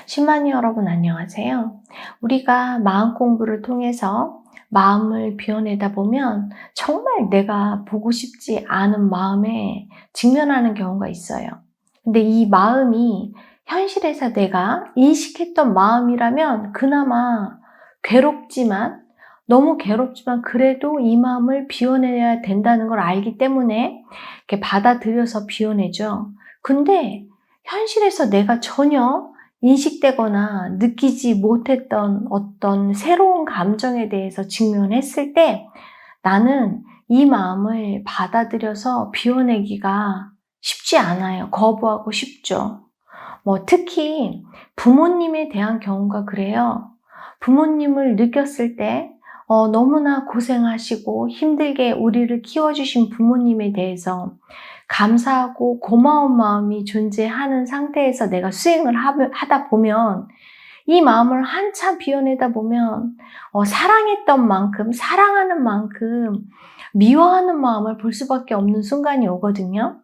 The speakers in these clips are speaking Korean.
신만이 여러분 안녕하세요. 우리가 마음 공부를 통해서 마음을 비워내다 보면 정말 내가 보고 싶지 않은 마음에 직면하는 경우가 있어요. 근데 이 마음이 현실에서 내가 인식했던 마음이라면 그나마 괴롭지만 너무 괴롭지만 그래도 이 마음을 비워내야 된다는 걸 알기 때문에 이렇게 받아들여서 비워내죠. 근데 현실에서 내가 전혀 인식되거나 느끼지 못했던 어떤 새로운 감정에 대해서 직면했을 때 나는 이 마음을 받아들여서 비워내기가 쉽지 않아요. 거부하고 싶죠. 특히 부모님에 대한 경우가 그래요. 부모님을 느꼈을 때 너무나 고생하시고 힘들게 우리를 키워주신 부모님에 대해서 감사하고 고마운 마음이 존재하는 상태에서 내가 수행을 하다 보면 이 마음을 한참 비워내다 보면 사랑했던 만큼, 사랑하는 만큼 미워하는 마음을 볼 수밖에 없는 순간이 오거든요.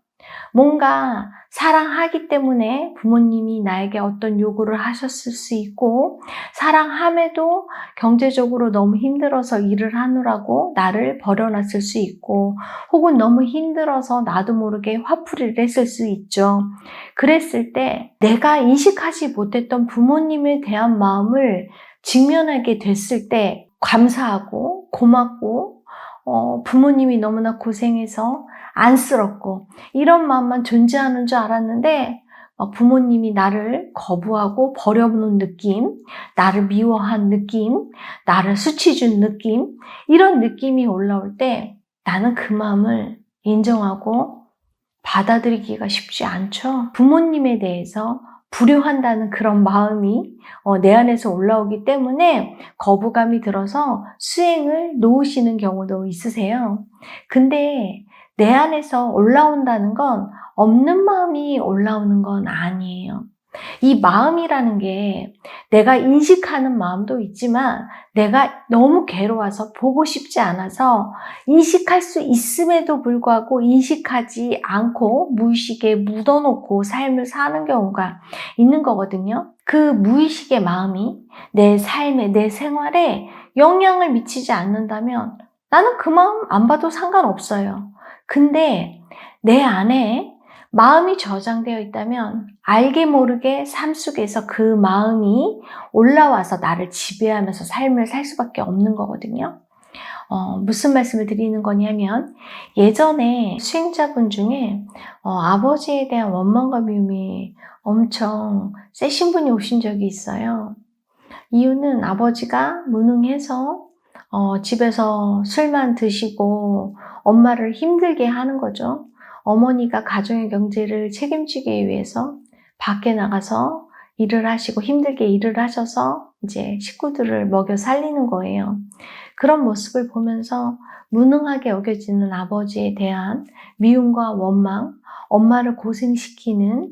뭔가 사랑하기 때문에 부모님이 나에게 어떤 요구를 하셨을 수 있고, 사랑함에도 경제적으로 너무 힘들어서 일을 하느라고 나를 버려놨을 수 있고, 혹은 너무 힘들어서 나도 모르게 화풀이를 했을 수 있죠. 그랬을 때 내가 인식하지 못했던 부모님에 대한 마음을 직면하게 됐을 때 감사하고 고맙고 부모님이 너무나 고생해서 안쓰럽고 이런 마음만 존재하는 줄 알았는데 부모님이 나를 거부하고 버려놓은 느낌, 나를 미워한 느낌, 나를 수치 준 느낌, 이런 느낌이 올라올 때 나는 그 마음을 인정하고 받아들이기가 쉽지 않죠. 부모님에 대해서 불효한다는 그런 마음이 내 안에서 올라오기 때문에 거부감이 들어서 수행을 놓으시는 경우도 있으세요. 근데 내 안에서 올라온다는 건 없는 마음이 올라오는 건 아니에요. 이 마음이라는 게 내가 인식하는 마음도 있지만 내가 너무 괴로워서 보고 싶지 않아서 인식할 수 있음에도 불구하고 인식하지 않고 무의식에 묻어놓고 삶을 사는 경우가 있는 거거든요. 그 무의식의 마음이 내 삶에, 내 생활에 영향을 미치지 않는다면 나는 그 마음 안 봐도 상관없어요. 근데 내 안에 마음이 저장되어 있다면 알게 모르게 삶 속에서 그 마음이 올라와서 나를 지배하면서 삶을 살 수밖에 없는 거거든요. 무슨 말씀을 드리는 거냐면 예전에 수행자분 중에 아버지에 대한 원망과 미움이 엄청 세신 분이 오신 적이 있어요. 이유는 아버지가 무능해서 집에서 술만 드시고 엄마를 힘들게 하는 거죠. 어머니가 가정의 경제를 책임지기 위해서 밖에 나가서 일을 하시고 힘들게 일을 하셔서 이제 식구들을 먹여 살리는 거예요. 그런 모습을 보면서 무능하게 여겨지는 아버지에 대한 미움과 원망, 엄마를 고생시키는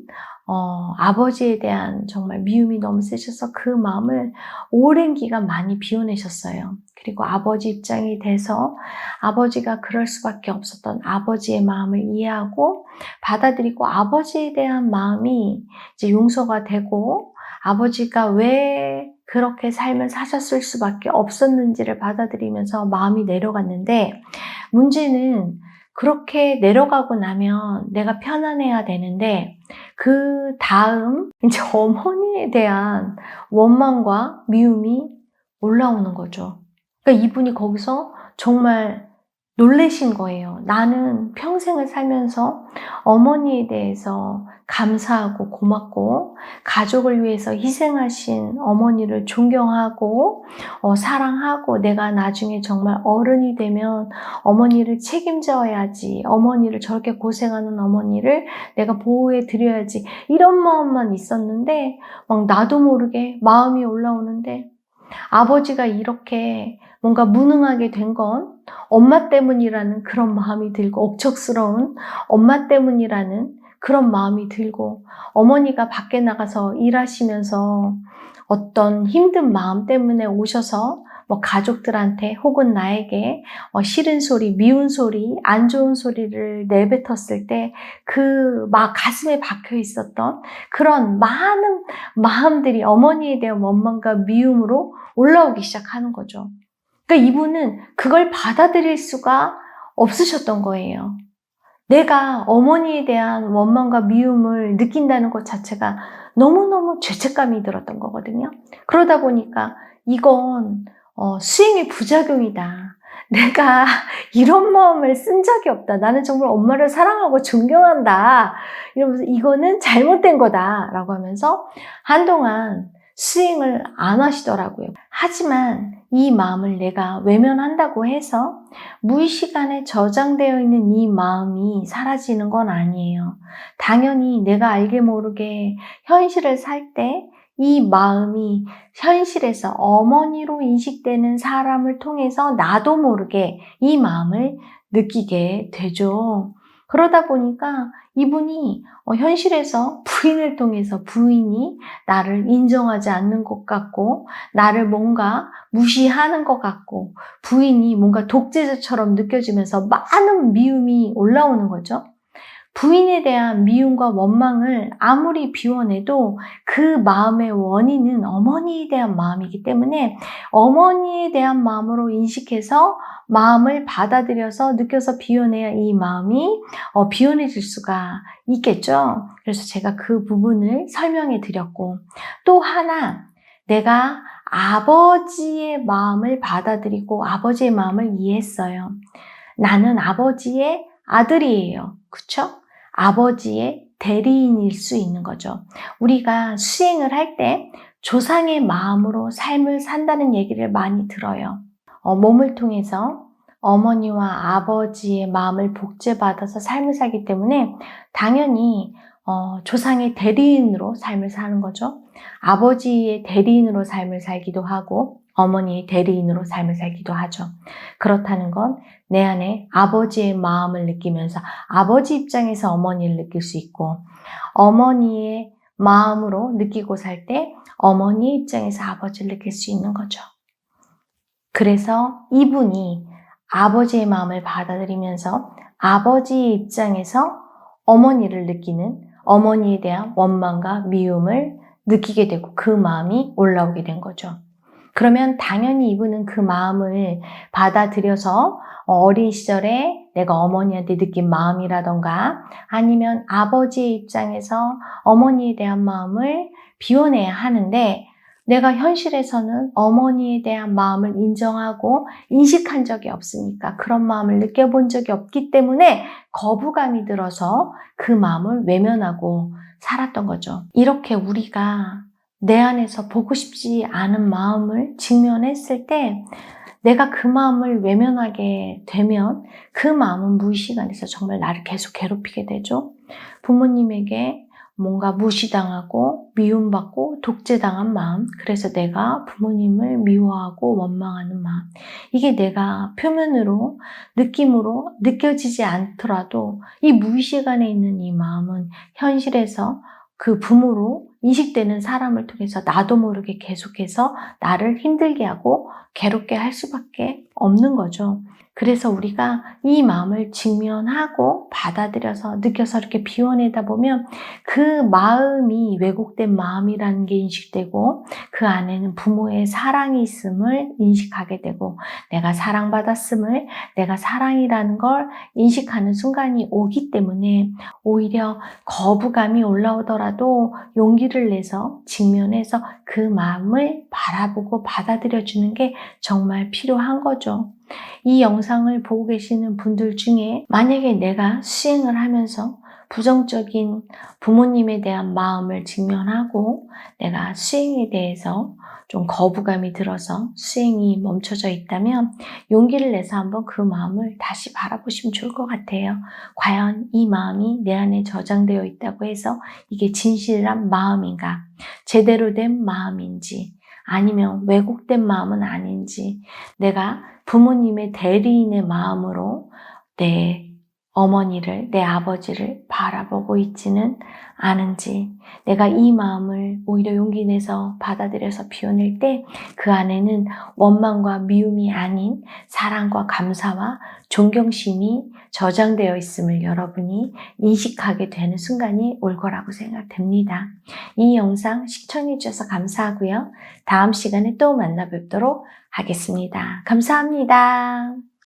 아버지에 대한 정말 미움이 너무 세셔서 그 마음을 오랜 기간 많이 비워내셨어요. 그리고 아버지 입장이 돼서 아버지가 그럴 수밖에 없었던 아버지의 마음을 이해하고 받아들이고 아버지에 대한 마음이 이제 용서가 되고 아버지가 왜 그렇게 삶을 사셨을 수밖에 없었는지를 받아들이면서 마음이 내려갔는데 문제는 그렇게 내려가고 나면 내가 편안해야 되는데 그 다음 이제 어머니에 대한 원망과 미움이 올라오는 거죠. 그러니까 이분이 거기서 정말 놀라신 거예요. 나는 평생을 살면서 어머니에 대해서 감사하고 고맙고 가족을 위해서 희생하신 어머니를 존경하고 사랑하고 내가 나중에 정말 어른이 되면 어머니를 책임져야지, 어머니를 저렇게 고생하는 어머니를 내가 보호해 드려야지, 이런 마음만 있었는데 막 나도 모르게 마음이 올라오는데 아버지가 이렇게 뭔가 무능하게 된 건 엄마 때문이라는 그런 마음이 들고, 억척스러운 엄마 때문이라는 그런 마음이 들고, 어머니가 밖에 나가서 일하시면서 어떤 힘든 마음 때문에 오셔서 뭐 가족들한테 혹은 나에게 싫은 소리, 미운 소리, 안 좋은 소리를 내뱉었을 때 그 막 가슴에 박혀 있었던 그런 많은 마음들이 어머니에 대한 원망과 미움으로 올라오기 시작하는 거죠. 그러니까 이분은 그걸 받아들일 수가 없으셨던 거예요. 내가 어머니에 대한 원망과 미움을 느낀다는 것 자체가 너무너무 죄책감이 들었던 거거든요. 그러다 보니까 이건 수행의 부작용이다. 내가 이런 마음을 쓴 적이 없다. 나는 정말 엄마를 사랑하고 존경한다. 이러면서 이거는 잘못된 거다라고 하면서 한동안 수행을 안 하시더라고요. 하지만 이 마음을 내가 외면한다고 해서 무의식 안에 저장되어 있는 이 마음이 사라지는 건 아니에요. 당연히 내가 알게 모르게 현실을 살 때 이 마음이 현실에서 어머니로 인식되는 사람을 통해서 나도 모르게 이 마음을 느끼게 되죠. 그러다 보니까 이분이 현실에서 부인을 통해서 부인이 나를 인정하지 않는 것 같고 나를 뭔가 무시하는 것 같고 부인이 뭔가 독재자처럼 느껴지면서 많은 미움이 올라오는 거죠. 부인에 대한 미움과 원망을 아무리 비워내도 그 마음의 원인은 어머니에 대한 마음이기 때문에 어머니에 대한 마음으로 인식해서 마음을 받아들여서 느껴서 비워내야 이 마음이 비워내질 수가 있겠죠. 그래서 제가 그 부분을 설명해 드렸고 또 하나 내가 아버지의 마음을 받아들이고 아버지의 마음을 이해했어요. 나는 아버지의 아들이에요. 그쵸? 아버지의 대리인일 수 있는 거죠. 우리가 수행을 할 때 조상의 마음으로 삶을 산다는 얘기를 많이 들어요. 몸을 통해서 어머니와 아버지의 마음을 복제받아서 삶을 살기 때문에 당연히 조상의 대리인으로 삶을 사는 거죠. 아버지의 대리인으로 삶을 살기도 하고 어머니의 대리인으로 삶을 살기도 하죠. 그렇다는 건 내 안에 아버지의 마음을 느끼면서 아버지 입장에서 어머니를 느낄 수 있고 어머니의 마음으로 느끼고 살 때 어머니 입장에서 아버지를 느낄 수 있는 거죠. 그래서 이분이 아버지의 마음을 받아들이면서 아버지의 입장에서 어머니를 느끼는 어머니에 대한 원망과 미움을 느끼게 되고 그 마음이 올라오게 된 거죠. 그러면 당연히 이분은 그 마음을 받아들여서 어린 시절에 내가 어머니한테 느낀 마음이라던가 아니면 아버지의 입장에서 어머니에 대한 마음을 비워내야 하는데 내가 현실에서는 어머니에 대한 마음을 인정하고 인식한 적이 없으니까 그런 마음을 느껴본 적이 없기 때문에 거부감이 들어서 그 마음을 외면하고 살았던 거죠. 이렇게 우리가 내 안에서 보고 싶지 않은 마음을 직면했을 때 내가 그 마음을 외면하게 되면 그 마음은 무의식 안에서 정말 나를 계속 괴롭히게 되죠. 부모님에게 뭔가 무시당하고 미움받고 독재당한 마음, 그래서 내가 부모님을 미워하고 원망하는 마음, 이게 내가 표면으로 느낌으로 느껴지지 않더라도 이 무의식 안에 있는 이 마음은 현실에서 그 부모로 인식되는 사람을 통해서 나도 모르게 계속해서 나를 힘들게 하고 괴롭게 할 수밖에 없는 거죠. 그래서 우리가 이 마음을 직면하고 받아들여서 느껴서 이렇게 비워내다 보면 그 마음이 왜곡된 마음이라는 게 인식되고 그 안에는 부모의 사랑이 있음을 인식하게 되고 내가 사랑받았음을 내가 사랑이라는 걸 인식하는 순간이 오기 때문에 오히려 거부감이 올라오더라도 용기를 내서 직면해서 그 마음을 바라보고 받아들여주는 게 정말 필요한 거죠. 이 영상을 보고 계시는 분들 중에 만약에 내가 수행을 하면서 부정적인 부모님에 대한 마음을 직면하고 내가 수행에 대해서 좀 거부감이 들어서 수행이 멈춰져 있다면 용기를 내서 한번 그 마음을 다시 바라보시면 좋을 것 같아요. 과연 이 마음이 내 안에 저장되어 있다고 해서 이게 진실한 마음인가? 제대로 된 마음인지 아니면 왜곡된 마음은 아닌지 내가 부모님의 대리인의 마음으로 내 어머니를, 내 아버지를 바라보고 있지는 않은지, 내가 이 마음을 오히려 용기 내서 받아들여서 비워낼 때 그 안에는 원망과 미움이 아닌 사랑과 감사와 존경심이 저장되어 있음을 여러분이 인식하게 되는 순간이 올 거라고 생각됩니다. 이 영상 시청해 주셔서 감사하고요. 다음 시간에 또 만나 뵙도록 하겠습니다. 감사합니다.